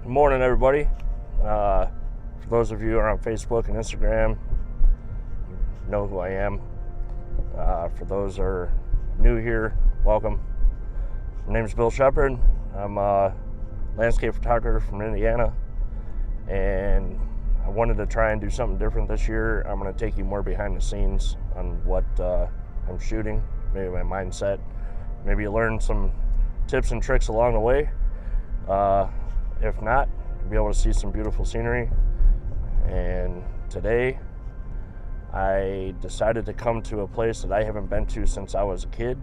Good morning, everybody. For those of you who are on Facebook and Instagram, you know who I am. For those who are new here, welcome. My name is Bill Shepard. I'm a landscape photographer from Indiana, and I wanted to try and do something different this year. I'm going to take you more behind the scenes on what I'm shooting, maybe my mindset. Maybe you learn some tips and tricks along the way. If not, you'll be able to see some beautiful scenery. And today, I decided to come to a place that I haven't been to since I was a kid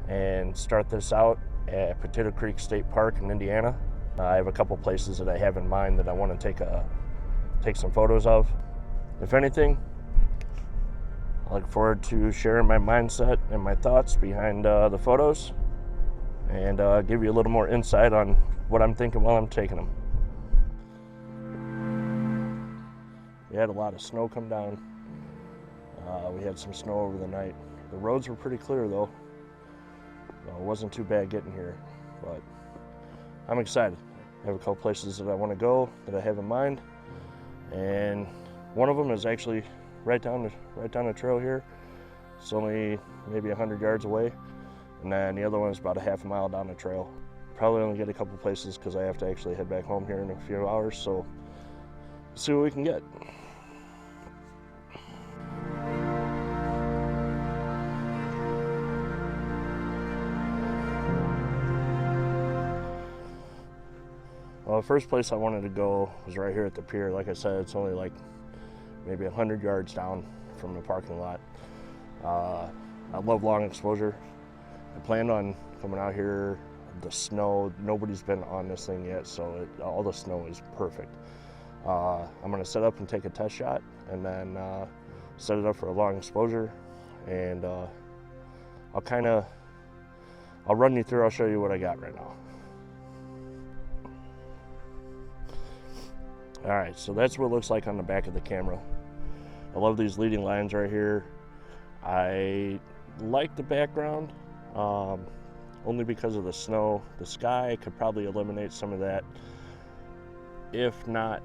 and start this out at Potato Creek State Park in Indiana. I have a couple places that I have in mind that I want to take some photos of. If anything, I look forward to sharing my mindset and my thoughts behind the photos, and give you a little more insight on what I'm thinking while I'm taking them. We had a lot of snow come down. We had some snow over the night. The roads were pretty clear though. It wasn't too bad getting here, but I'm excited. I have a couple places that I want to go that I have in mind, and one of them is actually right down the trail here. It's only maybe 100 yards away, and then the other one is about a half a mile down the trail. Probably only get a couple places because I have to actually head back home here in a few hours, so see what we can get. Well, the first place I wanted to go was right here at the pier. Like I said, it's only like maybe 100 yards down from the parking lot. I love long exposure. I planned on coming out here. The snow, nobody's been on this thing yet, so all the snow is perfect. I'm gonna set up and take a test shot, and then set it up for a long exposure, and I'll run you through. I'll show you what I got right now. All right, so that's what it looks like on the back of the camera. I love these leading lines right here. I like the background, only because of the snow. The sky could probably eliminate some of that. If not,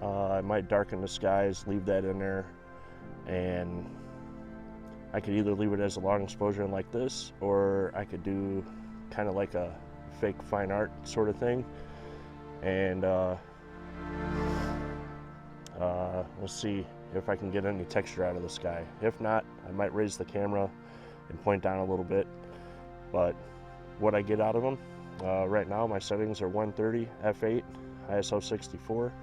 I might darken the skies, leave that in there, and I could either leave it as a long exposure and like this, or I could do kind of like a fake fine art sort of thing. And we'll see if I can get any texture out of the sky. If not, I might raise the camera and point down a little bit. But what I get out of them, right now my settings are 130, f8, ISO 64.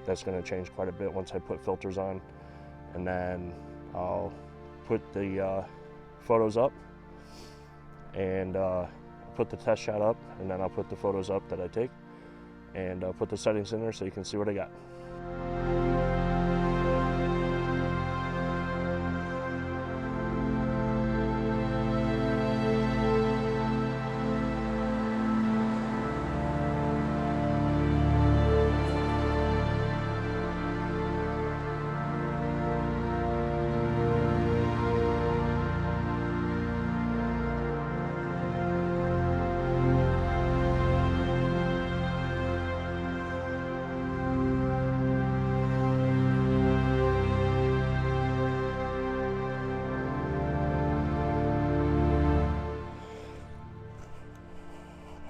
That's going to change quite a bit once I put filters on, and then I'll put the photos up, and put the test shot up, and then I'll put the photos up that I take, and put the settings in there so you can see what I got.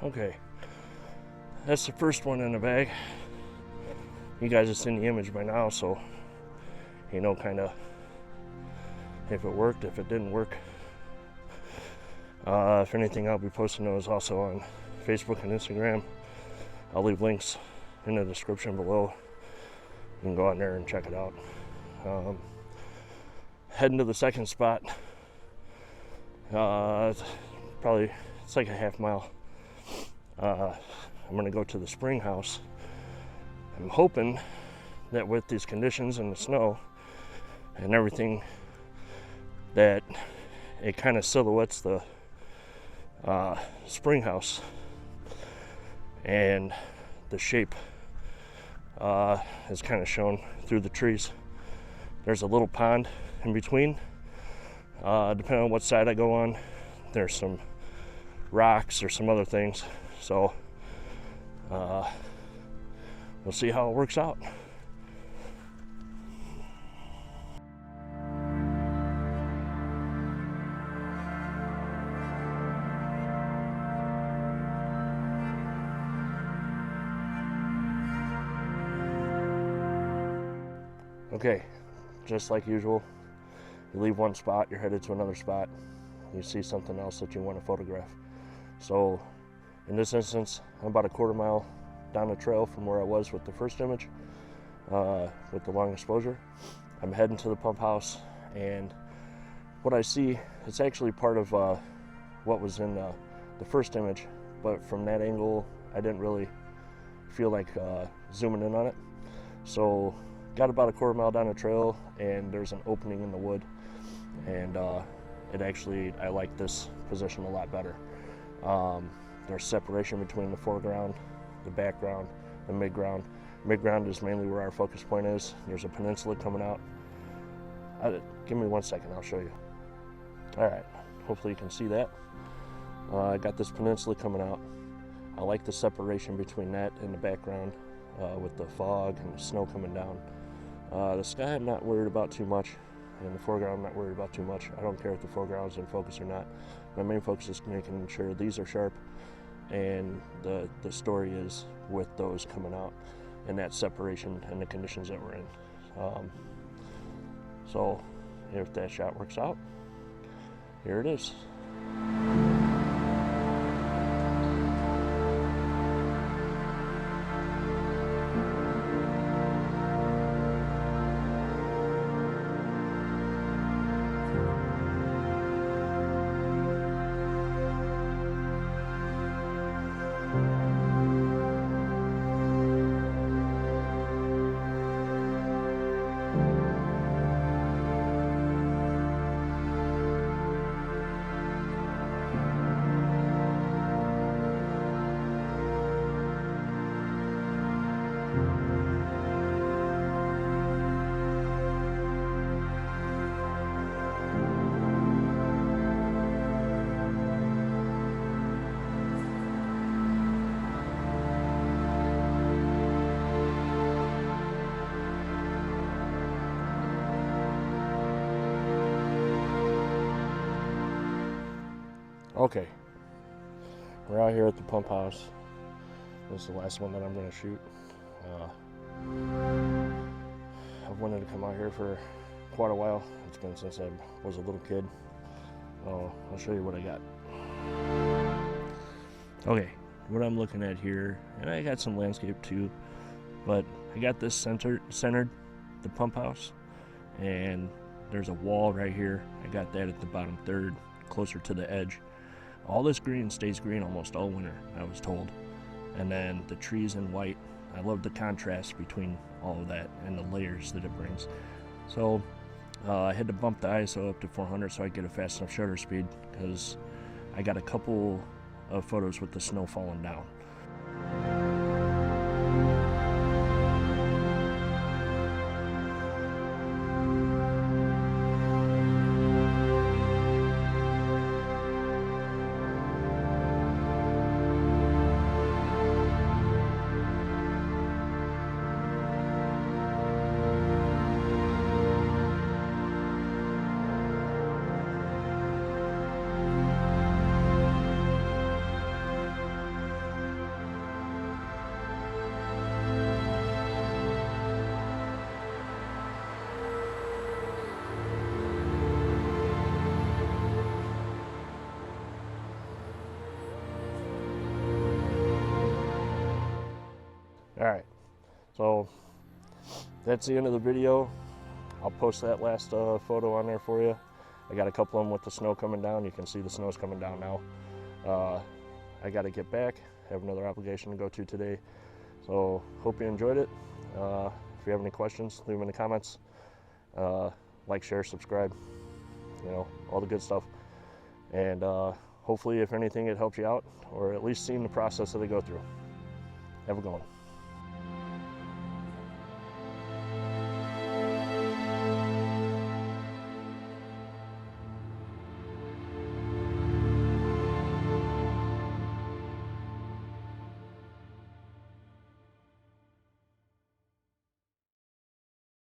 Okay, that's the first one in the bag. You guys have seen the image by now, so you know kind of if it worked, if it didn't work. If anything, I'll be posting those also on Facebook and Instagram. I'll leave links in the description below. You can go on there and check it out. Heading to the second spot. It's like a half mile. I'm gonna go to the spring house. I'm hoping that with these conditions and the snow and everything, that it kind of silhouettes the spring house, and the shape is kind of shown through the trees. There's a little pond in between. Depending on what side I go on, there's some rocks or some other things. So we'll see how it works out. Okay, just like usual, you leave one spot, you're headed to another spot, you see something else that you want to photograph. So in this instance, I'm about a quarter mile down the trail from where I was with the first image, with the long exposure. I'm heading to the pump house, and what I see, it's actually part of what was in the first image, but from that angle, I didn't really feel like zooming in on it. So got about a quarter mile down the trail, and there's an opening in the wood, and I like this position a lot better. There's separation between the foreground, the background, the midground. Midground is mainly where our focus point is. There's a peninsula coming out. Give me 1 second, I'll show you. All right, hopefully you can see that. I got this peninsula coming out. I like the separation between that and the background with the fog and the snow coming down. The sky I'm not worried about too much, and the foreground I'm not worried about too much. I don't care if the foreground's in focus or not. My main focus is making sure these are sharp, and the story is with those coming out and that separation and the conditions that we're in. So if that shot works out, here it is. Okay, we're out here at the pump house. This is the last one that I'm going to shoot. I've wanted to come out here for quite a while. It's been since I was a little kid. I'll show you what I got. Okay, what I'm looking at here, and I got some landscape too, but I got this centered, the pump house, and there's a wall right here. I got that at the bottom third, closer to the edge. All this green stays green almost all winter, I was told. And then the trees in white, I love the contrast between all of that and the layers that it brings. So I had to bump the ISO up to 400 so I get a fast enough shutter speed, because I got a couple of photos with the snow falling down. Alright, so that's the end of the video. I'll post that last photo on there for you. I got a couple of them with the snow coming down. You can see the snow's coming down now. I got to get back. I have another obligation to go to today. So hope you enjoyed it. If you have any questions, leave them in the comments. Like, share, subscribe, you know, all the good stuff. And hopefully, if anything, it helps you out, or at least seeing the process that they go through. Have a good one.